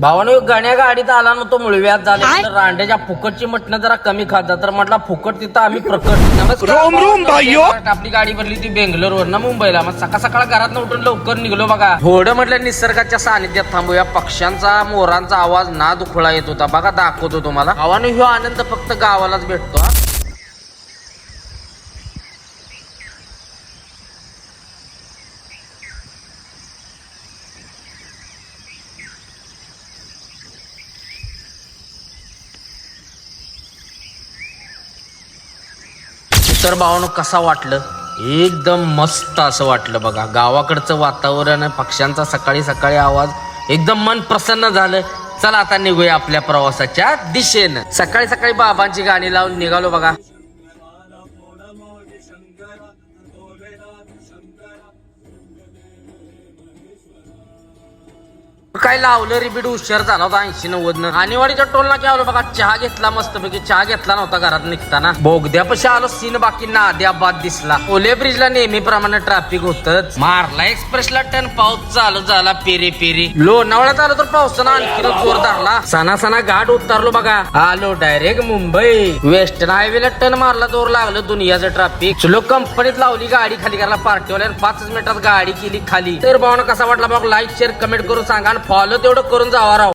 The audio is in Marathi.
भावानो गाण्या गाडीत आला नव्हतो मुळव्यात झाले रांड्याच्या फुकटची मटणं जरा कमी खात जा तर म्हटलं फुकट तिथं आम्ही प्रकट नमस्कार आपली गाडी भरली ती बेंगलोर ना मुंबईला मग सकाळ सकाळ घरात उठून लवकर निघलो बघा. थोडं म्हटलं निसर्गाच्या सानिध्यात थांबूया. पक्ष्यांचा मोरांचा आवाज ना दुखळा येत होता बघा. दाखवतो तुम्हाला. भावानो ह्यो आनंद फक्त गावालाच भेटतो. तर भावानो कसा वाटलं? एकदम मस्त असं वाटलं बघा. गावाकडचं वातावरण, पक्ष्यांचा सकाळी सकाळी आवाज, एकदम मन प्रसन्न झालं. चला आता निघूया आपल्या प्रवासाच्या दिशेनं. सकाळी सकाळी बाबांची गाणी लावून निघालो बघा. काय लावलं रिपीट उशीर झाला होता 80-90 आणीवाडीच्या टोलला आलो बघा. चहा घेतला मस्तपैकी. चहा घेतला नव्हता घरात निघताना. बोगद्यापाशी आलो. सीन बाकी नाद्याबाद दिसला. ओले ब्रिजला नेहमीप्रमाणे ट्रॅफिक होतच. मारला एक्सप्रेसला टन पाऊस चालू झाला पेरी पेरी. लोणावळ्यात आलो तर पावसानं आणखी जोर धरला. सणा घाट उतरलो बघा. आलो डायरेक्ट मुंबई. वेस्टर्न हायवेला टन मारला. जोर लागलं दुनियाचं ट्रॅफिक. चलो कंपनीत लावली गाडी खाली करायला. पार्टीवाल्यानं 5 मिनिटात गाडी केली खाली. तर भावना कसा वाटला बघ. लाईक शेअर कमेंट करून सांगा. फॉलो तेवढं करून जावा राव.